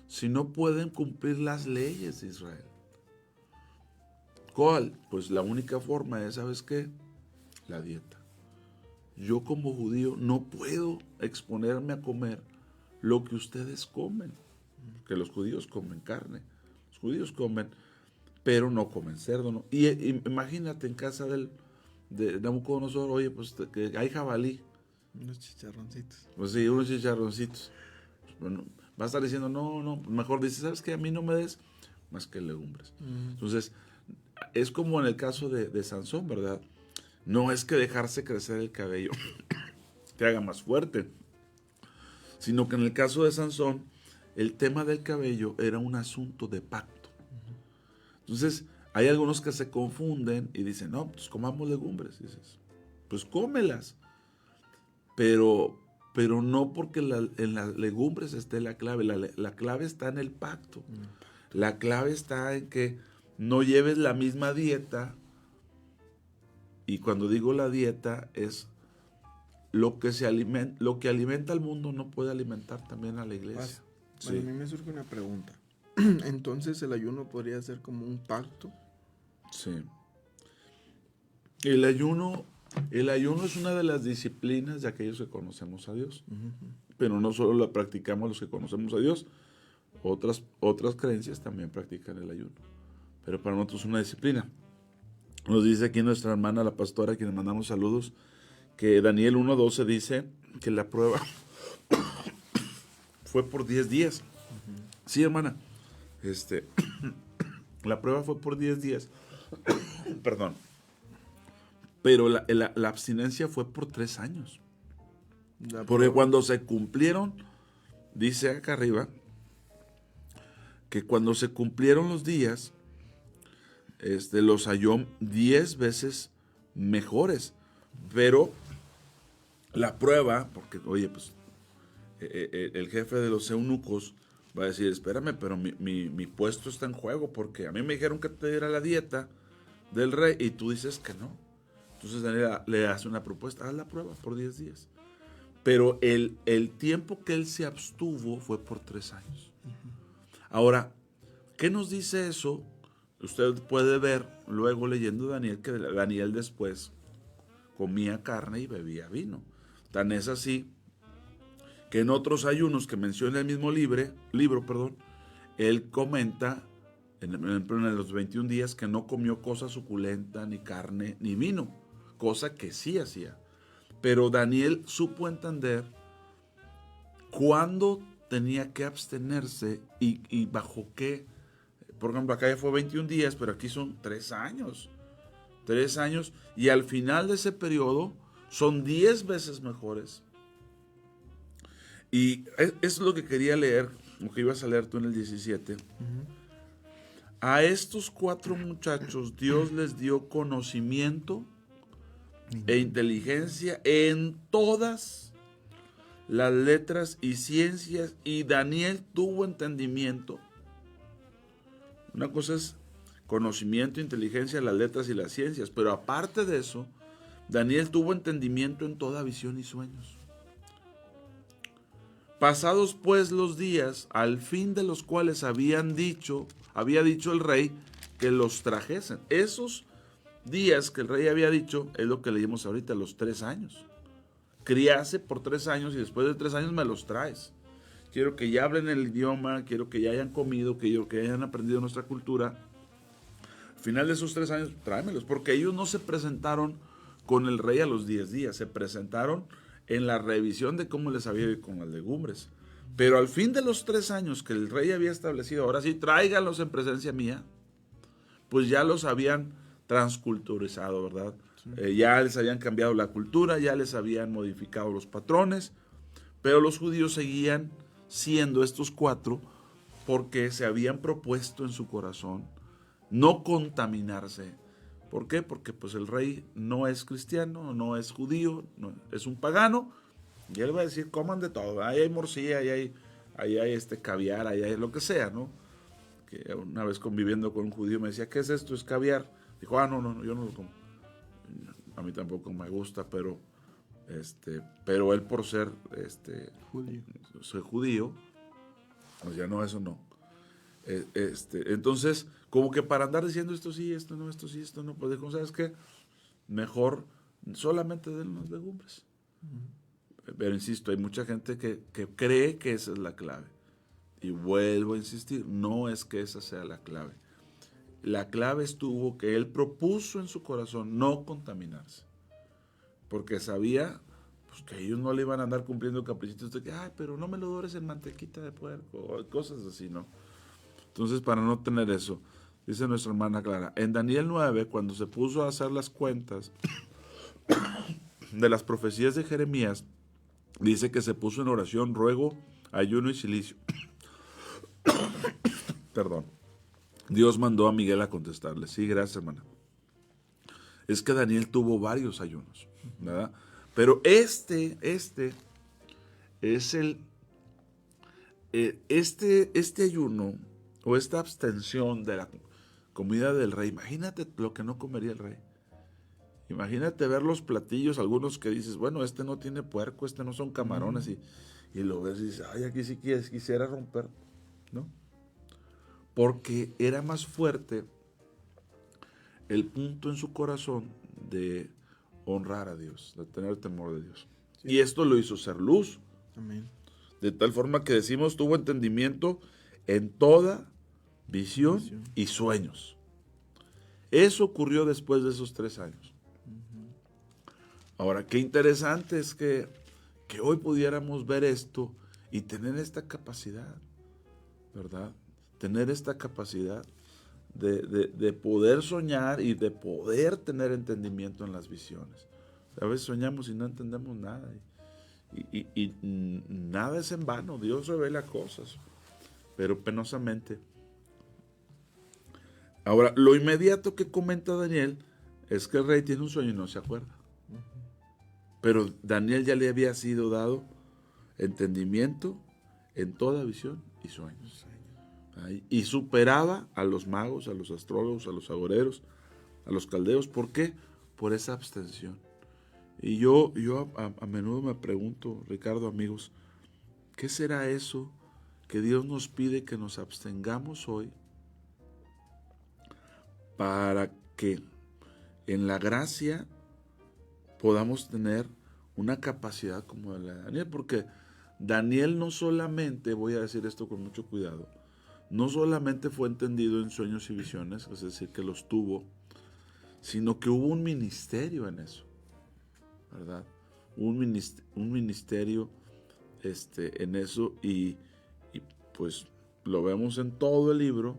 Si no pueden cumplir las leyes de Israel. ¿Cuál? Pues la única forma es, ¿sabes qué? La dieta. Yo como judío no puedo exponerme a comer lo que ustedes comen. Que los judíos comen carne. Los judíos comen, pero no comen cerdo, ¿no? Y imagínate en casa de Nabucodonosor, oye, pues que hay jabalí. Unos chicharroncitos. Pues sí, unos chicharroncitos. Bueno, va a estar diciendo, no, mejor dice, ¿sabes qué? A mí no me des más que legumbres. Entonces, es como en el caso de Sansón, ¿verdad? No es que dejarse crecer el cabello te haga más fuerte, sino que en el caso de Sansón, el tema del cabello era un asunto de pacto. Entonces, hay algunos que se confunden y dicen, no, pues comamos legumbres. Y dices, pues cómelas. Pero no porque en las legumbres esté la clave. La clave está en el pacto. La clave está en que no lleves la misma dieta. Y cuando digo la dieta es lo que alimenta al mundo no puede alimentar también a la iglesia. A mí me surge una pregunta. Entonces, ¿el ayuno podría ser como un pacto? Sí. El ayuno es una de las disciplinas de aquellos que conocemos a Dios. Pero no solo la practicamos los que conocemos a Dios, otras creencias también practican el ayuno. Pero para nosotros es una disciplina. Nos dice aquí nuestra hermana, la pastora, a quien le mandamos saludos, que Daniel 1:12 dice que la prueba fue por 10 días. Sí, hermana. La prueba fue por 10 días. Perdón. Pero la abstinencia fue por 3 años. Porque cuando se cumplieron, dice acá arriba, que cuando se cumplieron los días, los halló 10 veces mejores. Pero la prueba, porque oye, pues el jefe de los eunucos va a decir, espérame, pero mi puesto está en juego, porque a mí me dijeron que te diera la dieta del rey y tú dices que no. Entonces Daniel le hace una propuesta, haz la prueba por 10 días. Pero el tiempo que él se abstuvo fue por 3 años. Ahora, ¿qué nos dice eso? Usted puede ver luego leyendo Daniel que Daniel después comía carne y bebía vino. Tan es así que en otros ayunos que menciona el mismo libro, él comenta en los 21 días que no comió cosa suculenta, ni carne, ni vino, cosa que sí hacía. Pero Daniel supo entender cuándo tenía que abstenerse y bajo qué. Por ejemplo, acá ya fue 21 días, pero aquí son 3 años. 3 años, y al final de ese periodo son 10 veces mejores. Y eso es lo que quería leer, lo que ibas a leer tú en el 17. A estos 4 muchachos Dios les dio conocimiento e inteligencia en todas las letras y ciencias, y Daniel tuvo entendimiento. Una cosa es conocimiento, inteligencia, las letras y las ciencias, pero aparte de eso, Daniel tuvo entendimiento en toda visión y sueños. Pasados pues los días, al fin de los cuales había dicho el rey que los trajesen. Esos días que el rey había dicho es lo que leímos ahorita, los 3 años. Criase por 3 años y después de 3 años me los traes. Quiero que ya hablen el idioma, quiero que ya hayan comido, que hayan aprendido nuestra cultura. Al final de esos 3 años, tráemelos, porque ellos no se presentaron con el rey a los 10 días, se presentaron en la revisión de cómo les había ido con las legumbres. Pero al fin de los 3 años que el rey había establecido, ahora sí, tráiganlos en presencia mía, pues ya los habían transculturizado, ¿verdad? Sí. Ya les habían cambiado la cultura, ya les habían modificado los patrones, pero los judíos seguían siendo estos 4 porque se habían propuesto en su corazón no contaminarse. ¿Por qué? Porque pues el rey no es cristiano, no es judío, no, es un pagano, y él va a decir, coman de todo, ahí hay morcilla, ahí hay caviar, ahí hay lo que sea, ¿no? Que una vez conviviendo con un judío me decía, ¿qué es esto? ¿Es caviar? Dijo, no, yo no lo como. A mí tampoco me gusta, pero él por ser judío, pues ya no, eso no. Entonces, como que para andar diciendo esto sí, esto no, esto sí, esto no, pues dijo, ¿sabes qué? Mejor solamente den las legumbres. Pero insisto, hay mucha gente que cree que esa es la clave. Y vuelvo a insistir, no es que esa sea la clave. La clave estuvo que él propuso en su corazón no contaminarse. Porque sabía pues, que ellos no le iban a andar cumpliendo caprichitos de que, ay, pero no me lo dores en mantequita de puerco, o cosas así, ¿no? Entonces, para no tener eso, dice nuestra hermana Clara, en Daniel 9, cuando se puso a hacer las cuentas de las profecías de Jeremías, dice que se puso en oración, ruego, ayuno y cilicio. Perdón. Dios mandó a Miguel a contestarle. Sí, gracias, hermana. Es que Daniel tuvo varios ayunos, ¿verdad? Pero este es este ayuno o esta abstención de la comida del rey. Imagínate lo que no comería el rey. Imagínate ver los platillos, algunos que dices, bueno, este no tiene puerco, este no son camarones, y lo ves y dices, ay, aquí sí quisiera romper, ¿no? Porque era más fuerte el punto en su corazón de honrar a Dios, de tener temor de Dios. Sí. Y esto lo hizo ser luz. Amén. De tal forma que decimos, tuvo entendimiento en toda visión y sueños. Eso ocurrió después de esos 3 años. Ahora, qué interesante es que hoy pudiéramos ver esto y tener esta capacidad, ¿verdad? Tener esta capacidad de poder soñar y de poder tener entendimiento en las visiones. A veces soñamos y no entendemos nada. Y nada es en vano. Dios revela cosas, pero penosamente. Ahora, lo inmediato que comenta Daniel es que el rey tiene un sueño y no se acuerda. Pero Daniel ya le había sido dado entendimiento en toda visión y sueños. Y superaba a los magos, a los astrólogos, a los agoreros, a los caldeos. ¿Por qué? Por esa abstención. Y yo a menudo me pregunto, Ricardo, amigos, ¿qué será eso que Dios nos pide que nos abstengamos hoy para que en la gracia podamos tener una capacidad como la de Daniel? Porque Daniel no solamente, voy a decir esto con mucho cuidado, no solamente fue entendido en sueños y visiones, es decir, que los tuvo, sino que hubo un ministerio en eso, ¿verdad? Un ministerio en eso y pues lo vemos en todo el libro,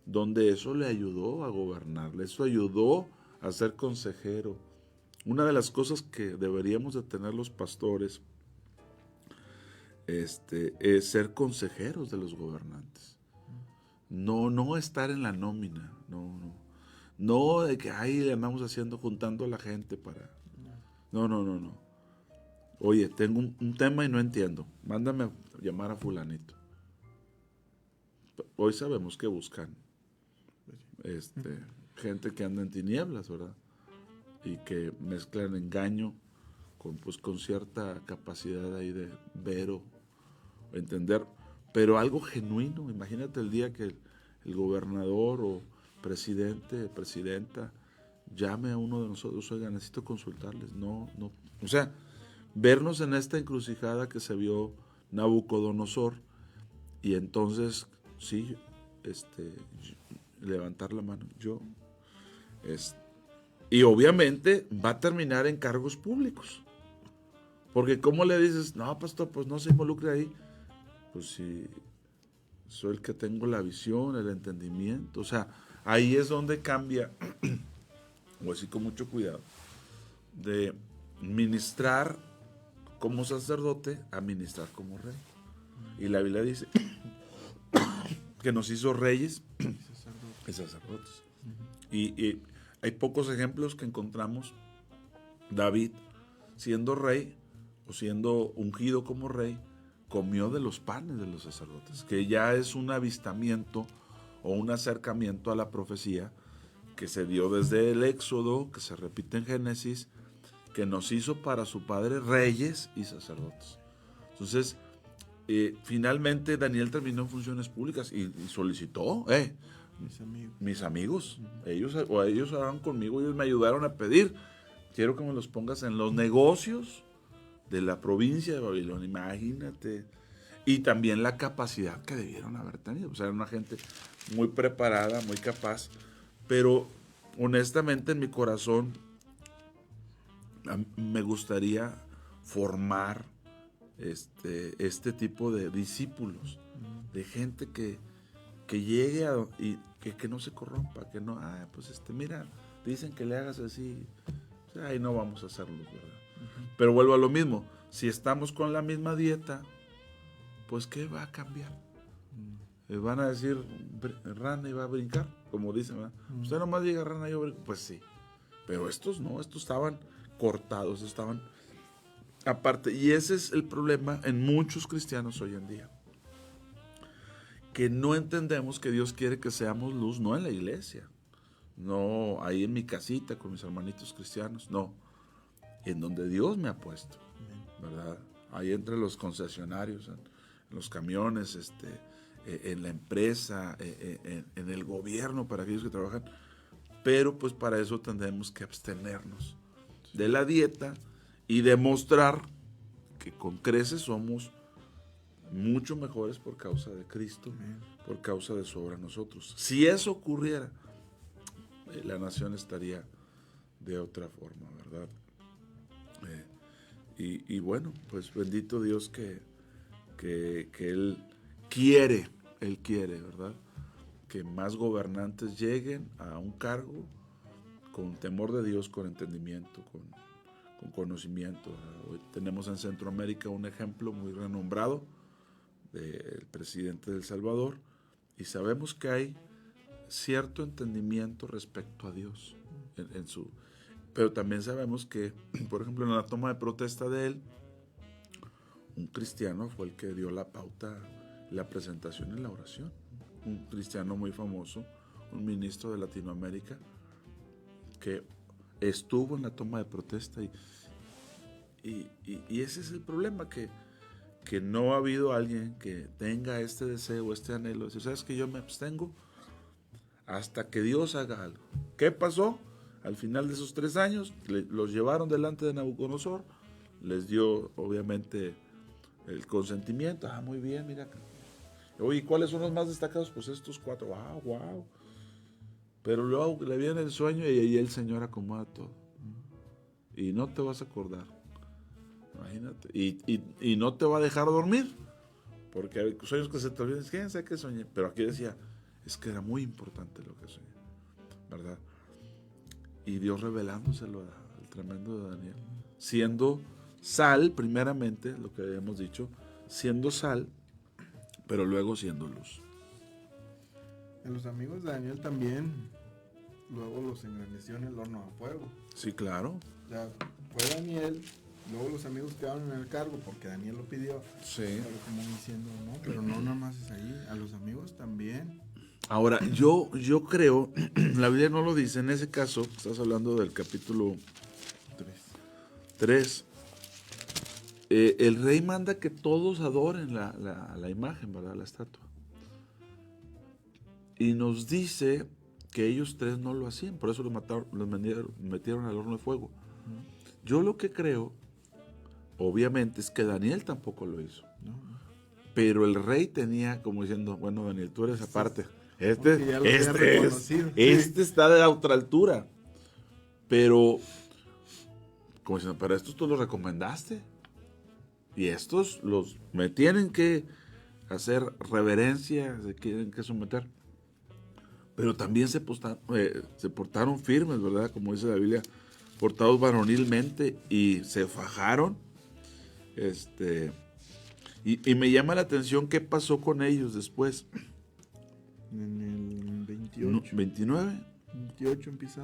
donde eso le ayudó a gobernarle, eso ayudó a ser consejero. Una de las cosas que deberíamos de tener los pastores es ser consejeros de los gobernantes. No estar en la nómina, no de que ahí le andamos juntando a la gente para... No. Oye, tengo un tema y no entiendo, mándame a llamar a fulanito. Hoy sabemos que buscan gente que anda en tinieblas, ¿verdad? Y que mezclan engaño con cierta capacidad ahí de ver o entender, pero algo genuino. Imagínate el día que el gobernador o presidenta llame a uno de nosotros, oiga, necesito consultarles. No. O sea, vernos en esta encrucijada que se vio Nabucodonosor y entonces, sí, levantar la mano. Y obviamente va a terminar en cargos públicos. Porque ¿cómo le dices? No, pastor, pues no se involucre ahí. Pues si soy el que tengo la visión, el entendimiento. O sea, ahí es donde cambia, o así con mucho cuidado, de ministrar como sacerdote a ministrar como rey. Y la Biblia dice que nos hizo reyes y sacerdotes. Y hay pocos ejemplos que encontramos. David, siendo rey o siendo ungido como rey, comió de los panes de los sacerdotes, que ya es un avistamiento o un acercamiento a la profecía que se dio desde el Éxodo, que se repite en Génesis, que nos hizo para su padre reyes y sacerdotes. Entonces, finalmente Daniel terminó en funciones públicas y solicitó, mis amigos, ellos hablaron conmigo, ellos me ayudaron a pedir, quiero que me los pongas en los negocios de la provincia de Babilonia, imagínate. Y también la capacidad que debieron haber tenido. O sea, era una gente muy preparada, muy capaz, pero honestamente en mi corazón me gustaría formar este tipo de discípulos, de gente que llegue y que no se corrompa, que no, pues mira, dicen que le hagas así, o sea, ahí no vamos a hacerlo, ¿verdad? Pero vuelvo a lo mismo, si estamos con la misma dieta, pues ¿qué va a cambiar? Van a decir, rana y va a brincar, como dicen, ¿verdad? Usted nomás diga rana y yo brinco, pues sí, pero estos no, estos estaban cortados, estaban aparte, y ese es el problema en muchos cristianos hoy en día, que no entendemos que Dios quiere que seamos luz, no en la iglesia, no ahí en mi casita con mis hermanitos cristianos, no, en donde Dios me ha puesto, ¿verdad? Ahí entre los concesionarios, en los camiones, en la empresa, en el gobierno, para aquellos que trabajan, pero pues para eso tendremos que abstenernos de la dieta y demostrar que con creces somos mucho mejores por causa de Cristo, por causa de su obra en nosotros. Si eso ocurriera, la nación estaría de otra forma, ¿verdad? Y bueno, pues bendito Dios que Él quiere, ¿verdad? Que más gobernantes lleguen a un cargo con temor de Dios, con entendimiento, con conocimiento. Hoy tenemos en Centroamérica un ejemplo muy renombrado del presidente de El Salvador, y sabemos que hay cierto entendimiento respecto a Dios pero también sabemos que, por ejemplo, en la toma de protesta de él, un cristiano fue el que dio la pauta, la presentación y la oración. Un cristiano muy famoso, un ministro de Latinoamérica, que estuvo en la toma de protesta. Y ese es el problema, que no ha habido alguien que tenga este deseo, este anhelo. De decir, ¿sabes que yo me abstengo hasta que Dios haga algo? ¿Qué pasó? Al final de esos 3 años, los llevaron delante de Nabucodonosor, les dio obviamente El consentimiento, muy bien, mira. Oye, ¿cuáles son los más destacados? Pues estos 4, wow. Pero luego le viene el sueño y ahí el Señor acomoda todo. Y no te vas a acordar. Imagínate. Y no te va a dejar dormir. Porque hay sueños que se te olvidan. ¿Quién sabe qué soñé? Pero aquí decía, es que era muy importante lo que soñé. ¿Verdad? Y Dios revelándoselo al tremendo de Daniel. Siendo sal, primeramente, lo que habíamos dicho, siendo sal, pero luego siendo luz. En los amigos de Daniel también, luego los engrandeció en el horno a fuego. Sí, claro. O sea, fue Daniel, luego los amigos quedaron en el cargo porque Daniel lo pidió. Sí. Pero como diciendo, no, pero no nada más es ahí, a los amigos también. Ahora, yo creo, la Biblia no lo dice, en ese caso, estás hablando del capítulo 3. El rey manda que todos adoren la imagen, ¿verdad? La estatua. Y nos dice que ellos 3 no lo hacían, por eso los metieron al horno de fuego. Yo lo que creo, obviamente, es que Daniel tampoco lo hizo. Pero el rey tenía como diciendo, bueno, Daniel, tú eres aparte. Este está de otra altura. Pero, como diciendo, pero estos tú los recomendaste. Y estos me tienen que hacer reverencia, se tienen que someter. Pero también se portaron firmes, ¿verdad? Como dice la Biblia, portados varonilmente y se fajaron. Y me llama la atención qué pasó con ellos después. En el 28. 29. 28 empieza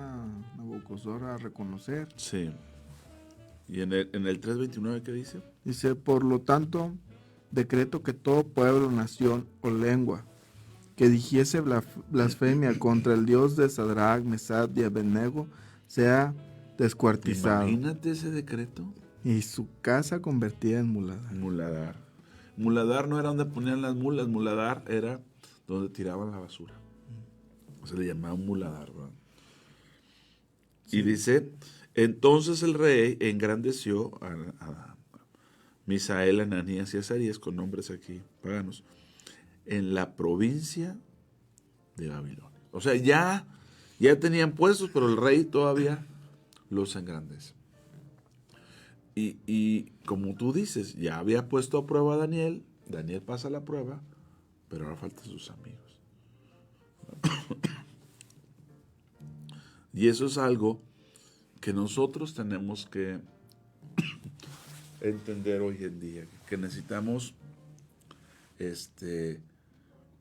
Nabucodonosor a reconocer. Sí. ¿Y en el 3:29 qué dice? Dice, por lo tanto, decreto que todo pueblo, nación o lengua que dijese blasfemia contra el Dios de Sadrach, Mesach y Abednego sea descuartizado. Imagínate ese decreto. Y su casa convertida en muladar. Muladar no era donde ponían las mulas, muladar era donde tiraban la basura. Se le llamaba muladar, ¿verdad? Sí. Y dice, entonces el rey engrandeció a Misael, Ananías y Azarías, con nombres aquí paganos, en la provincia de Babilonia. O sea, ya tenían puestos, pero el rey todavía los engrandece. Y como tú dices, ya había puesto a prueba a Daniel pasa la prueba, pero ahora faltan sus amigos. Y eso es algo que nosotros tenemos que entender hoy en día, que necesitamos,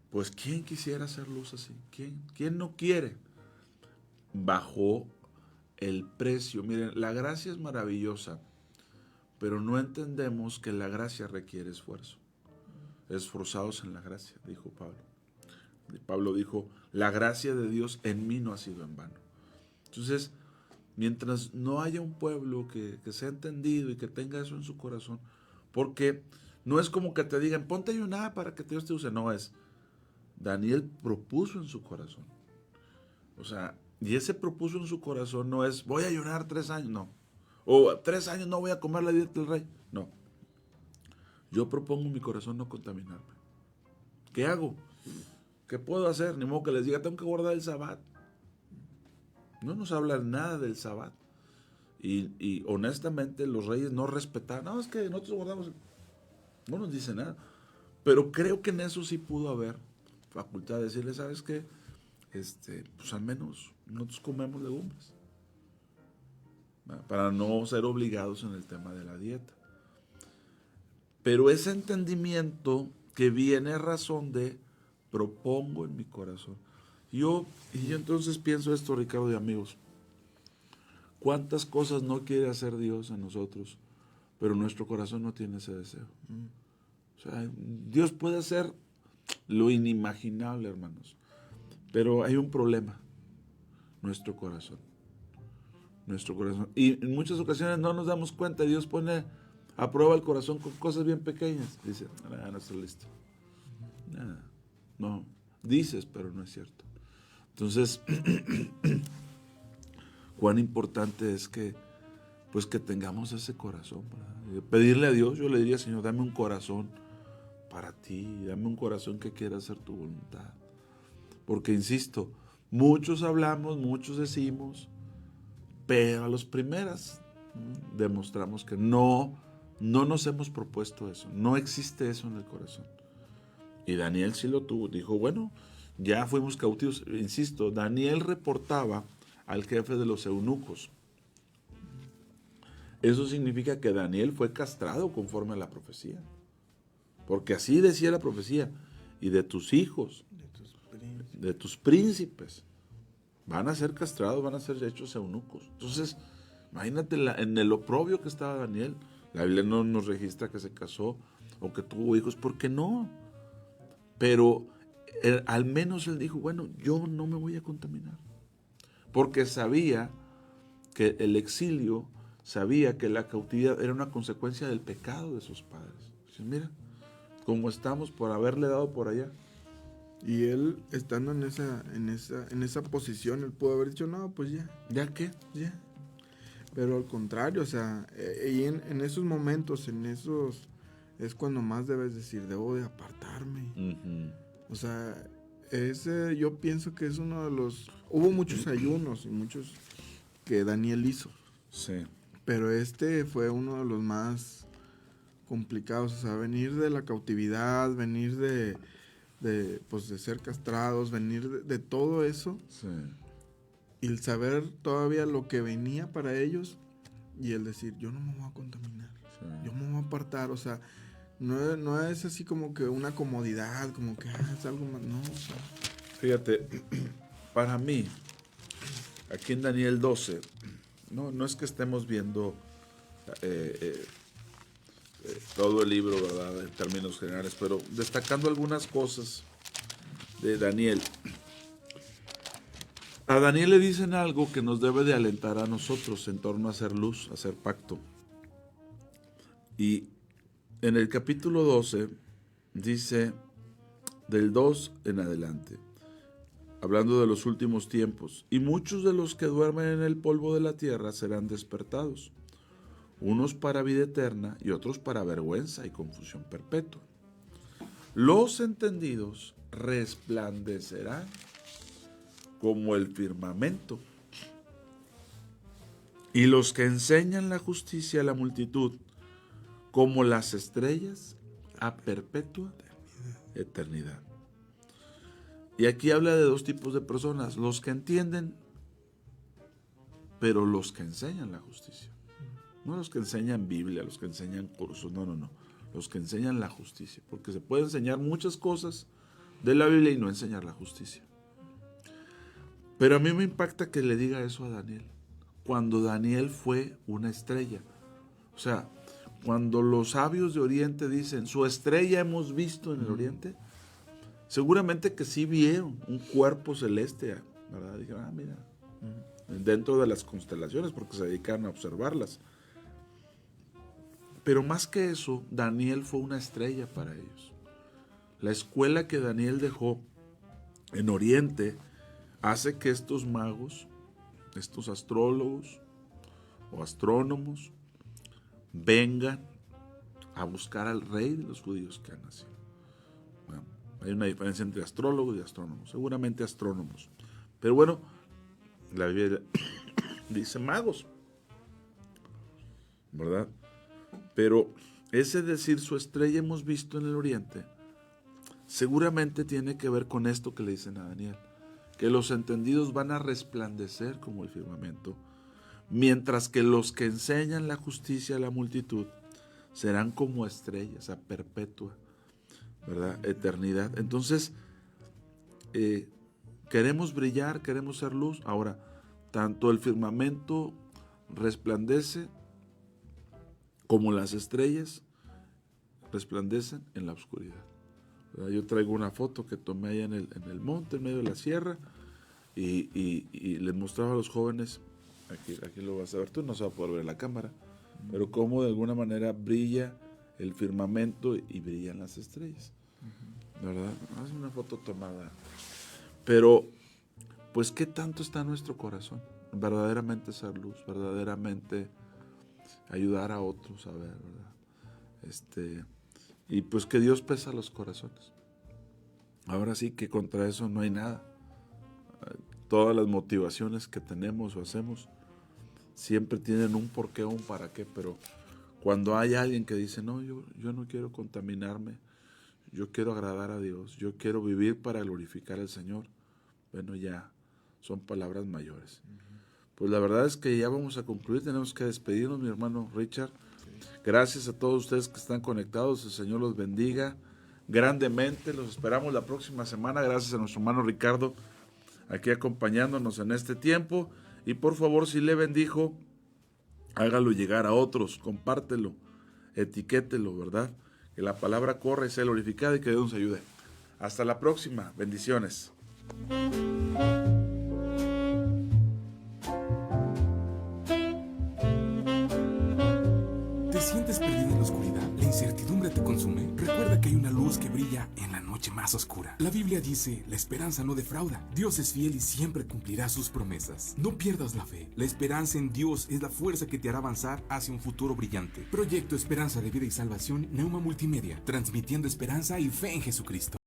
pues, ¿quién quisiera hacer luz así? ¿Quién no quiere? Bajo el precio. Miren, la gracia es maravillosa, pero no entendemos que la gracia requiere esfuerzo. Esforzados en la gracia, dijo Pablo. Pablo dijo, la gracia de Dios en mí no ha sido en vano. Entonces, mientras no haya un pueblo que sea entendido y que tenga eso en su corazón, porque no es como que te digan, ponte a ayunar para que Dios te use. No, es, Daniel propuso en su corazón. O sea, y ese propuso en su corazón no es, voy a ayunar 3 años, no. O 3 años no voy a comer la dieta del rey. No. Yo propongo en mi corazón no contaminarme. ¿Qué hago? ¿Qué puedo hacer? Ni modo que les diga, tengo que guardar el sabbat. No nos habla nada del sabbat. Y honestamente los reyes no respetaron. No, es que nosotros guardamos. No nos dice nada. Pero creo que en eso sí pudo haber facultad de decirle, ¿sabes qué? Pues al menos nosotros comemos legumbres. Para no ser obligados en el tema de la dieta. Pero ese entendimiento que viene a razón de propongo en mi corazón. Y yo entonces pienso esto, Ricardo y amigos. ¿Cuántas cosas no quiere hacer Dios en nosotros, pero nuestro corazón no tiene ese deseo? O sea, Dios puede hacer lo inimaginable, hermanos. Pero hay un problema. Nuestro corazón. Nuestro corazón. Y en muchas ocasiones no nos damos cuenta. Dios pone a prueba el corazón con cosas bien pequeñas. Dice, no estoy listo. No, dices, pero no es cierto. Entonces, cuán importante es que pues que tengamos ese corazón, ¿verdad? Pedirle a Dios, yo le diría, Señor, dame un corazón para ti, dame un corazón que quiera hacer tu voluntad. Porque, insisto, muchos hablamos, muchos decimos, pero a las primeras demostramos que no nos hemos propuesto eso, no existe eso en el corazón. Y Daniel sí lo tuvo, dijo, bueno, ya fuimos cautivos. Insisto, Daniel reportaba al jefe de los eunucos. Eso significa que Daniel fue castrado conforme a la profecía. Porque así decía la profecía. Y de tus hijos, de tus príncipes, van a ser castrados, van a ser hechos eunucos. Entonces, imagínate en el oprobio que estaba Daniel. La Biblia no nos registra que se casó o que tuvo hijos, porque no. Pero al menos él dijo, bueno, yo no me voy a contaminar. Porque sabía que el exilio, sabía que la cautividad era una consecuencia del pecado de sus padres. Dice, mira, como estamos por haberle dado por allá. Y él, estando en esa posición, él pudo haber dicho, no, pues ya. ¿Ya qué? Ya. Pero al contrario, o sea, y en esos momentos, es cuando más debes decir, debo de apartarme. O sea, yo pienso que es uno de los... Hubo muchos ayunos y muchos que Daniel hizo. Sí. Pero fue uno de los más complicados. O sea, venir de la cautividad, venir de ser castrados, venir de todo eso. Sí. Y el saber todavía lo que venía para ellos y el decir, yo no me voy a contaminar. Sí. Yo me voy a apartar. O sea, no es así como que una comodidad, como que es algo más. No, o sea. Fíjate, para mí, aquí en Daniel 12, no es que estemos viendo todo el libro, ¿verdad?, en términos generales, pero destacando algunas cosas de Daniel. A Daniel le dicen algo que nos debe de alentar a nosotros en torno a hacer luz, a hacer pacto. Y en el capítulo 12 dice, del 2 en adelante, hablando de los últimos tiempos, y muchos de los que duermen en el polvo de la tierra serán despertados, unos para vida eterna y otros para vergüenza y confusión perpetua. Los entendidos resplandecerán como el firmamento, y los que enseñan la justicia a la multitud, como las estrellas a perpetua eternidad. Y aquí habla de dos tipos de personas, los que entienden, pero los que enseñan la justicia. No los que enseñan Biblia, los que enseñan cursos, no. Los que enseñan la justicia, porque se puede enseñar muchas cosas de la Biblia y no enseñar la justicia. Pero a mí me impacta que le diga eso a Daniel, cuando Daniel fue una estrella. O sea, cuando los sabios de Oriente dicen, su estrella hemos visto en el Oriente, seguramente que sí vieron un cuerpo celeste, ¿verdad? Dijeron, mira, dentro de las constelaciones, porque se dedicaron a observarlas. Pero más que eso, Daniel fue una estrella para ellos. La escuela que Daniel dejó en Oriente hace que estos magos, estos astrólogos o astrónomos, vengan a buscar al rey de los judíos que han nacido. Bueno, hay una diferencia entre astrólogos y astrónomos, seguramente astrónomos. Pero bueno, la Biblia dice magos, ¿verdad? Pero ese decir su estrella hemos visto en el Oriente, seguramente tiene que ver con esto que le dicen a Daniel, que los entendidos van a resplandecer como el firmamento, mientras que los que enseñan la justicia a la multitud serán como estrellas a perpetua, ¿verdad?, eternidad. Entonces, queremos brillar, queremos ser luz. Ahora, tanto el firmamento resplandece como las estrellas resplandecen en la oscuridad. ¿Verdad? Yo traigo una foto que tomé allá en el monte, en medio de la sierra, y les mostraba a los jóvenes, aquí lo vas a ver tú, no se va a poder ver en la cámara, pero cómo de alguna manera brilla el firmamento y brillan las estrellas, ¿verdad? Es una foto tomada. Pero, pues, ¿qué tanto está en nuestro corazón? Verdaderamente ser luz, verdaderamente ayudar a otros a ver, ¿verdad? Y pues que Dios pesa los corazones. Ahora sí que contra eso no hay nada. Todas las motivaciones que tenemos o hacemos siempre tienen un porqué o un para qué, pero cuando hay alguien que dice, no, yo no quiero contaminarme, yo quiero agradar a Dios, yo quiero vivir para glorificar al Señor, bueno, ya son palabras mayores. Pues la verdad es que ya vamos a concluir, tenemos que despedirnos, mi hermano Richard. Gracias a todos ustedes que están conectados, el Señor los bendiga grandemente, los esperamos la próxima semana, gracias a nuestro hermano Ricardo, aquí acompañándonos en este tiempo, y por favor, si le bendijo, hágalo llegar a otros, compártelo, etiquételo, ¿verdad? Que la palabra corra y sea glorificada y que Dios nos ayude. Hasta la próxima, bendiciones. ¿Te sientes perdido en la oscuridad? ¿La incertidumbre te consume? Recuerda que hay una luz que brilla en la noche más oscura. La Biblia dice, la esperanza no defrauda. Dios es fiel y siempre cumplirá sus promesas. No pierdas la fe. La esperanza en Dios es la fuerza que te hará avanzar hacia un futuro brillante. Proyecto Esperanza de Vida y Salvación, Neuma Multimedia, transmitiendo esperanza y fe en Jesucristo.